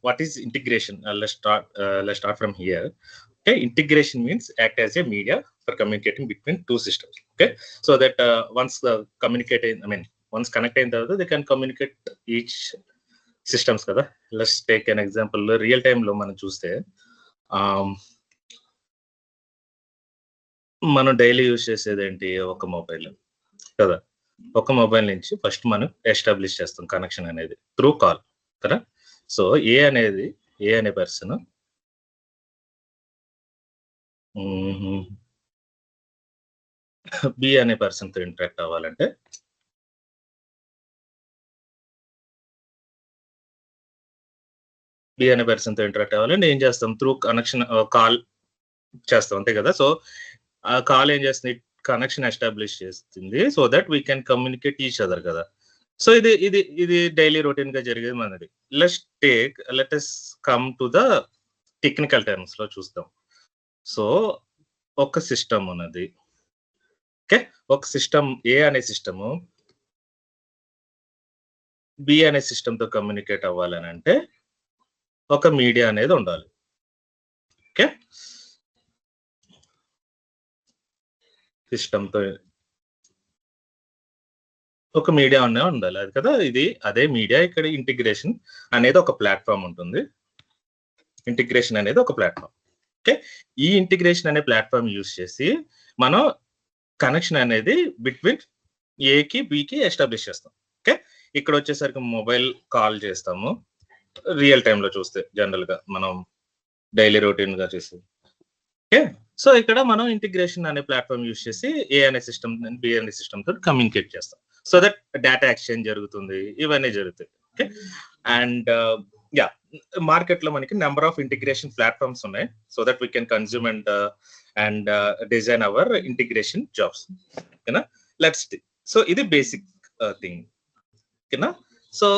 what is integration? Let's start from here. Okay, integration means act as a media for communicating between two systems. Okay, so that once once connected, they can communicate each systems kada. Let's take an example. Real time lo మనం చూస్తే మనం daily use చేసేది ఏంటి? ఒక mobile కదా. ఒక mobile నుంచి first మనం ఎస్టాబ్లిష్ చేస్తాం కనెక్షన్ అనేది త్రూ కాల్ కదా. సో ఏ అనే పర్సన్ బి అనే పర్సన్ తో ఇంటరాక్ట్ అవ్వాలంటే ఏం చేస్తాం? త్రూ కనెక్షన్ కాల్ చేస్తాం అంతే కదా. సో ఆ కాల్ ఏం చేస్తుంది? కనెక్షన్ ఎస్టాబ్లిష్ చేస్తుంది so that we can communicate each other కదా. సో ఇది డైలీ రొటీన్ గా జరిగేది మనది. Let us come to the technical terms లో చూస్తాం. సో ఒక సిస్టమ్ ఉన్నది. ఓకే, ఒక సిస్టమ్ ఏ అనే సిస్టము బి అనే సిస్టమ్ తో కమ్యూనికేట్ అవ్వాలని అంటే ఒక మీడియా అనేది ఉండాలి. ఓకే, సిస్టమ్ తో ఒక మీడియా ఉండాలి అది కదా. అదే మీడియా. ఇక్కడ ఇంటిగ్రేషన్ అనేది ఒక ప్లాట్ఫామ్ ఉంటుంది. ఇంటిగ్రేషన్ అనేది ఒక ప్లాట్ఫామ్. ఓకే, ఈ ఇంటిగ్రేషన్ అనే ప్లాట్ఫామ్ యూజ్ చేసి మనం కనెక్షన్ అనేది బిట్వీన్ ఏకి బికి ఎస్టాబ్లిష్ చేస్తాం. ఓకే, ఇక్కడ వచ్చేసరికి మొబైల్ కాల్ చేస్తాము. రియల్ టైంలో చూస్తే జనరల్ గా మనం డైలీ రొటీన్ గా చేస్తాం. ఓకే, సో ఇక్కడ మనం ఇంటిగ్రేషన్ అనే ప్లాట్ఫామ్ యూజ్ చేసి ఏ అనే సిస్టమ్ బి అనే సిస్టమ్ తో కమ్యూనికేట్ చేస్తాం. సో దట్ డేటా ఎక్స్చేంజ్ జరుగుతుంది, ఇవన్నీ జరుగుతాయి. ఓకే, అండ్ మార్కెట్ లో మనకి నెంబర్ ఆఫ్ ఇంటిగ్రేషన్ ప్లాట్ఫామ్స్ ఉన్నాయి. So that we can consume and design our integration jobs. ఓకేనా, లెట్స్ సో ఇది బేసిక్ థింగ్. ఓకేనా.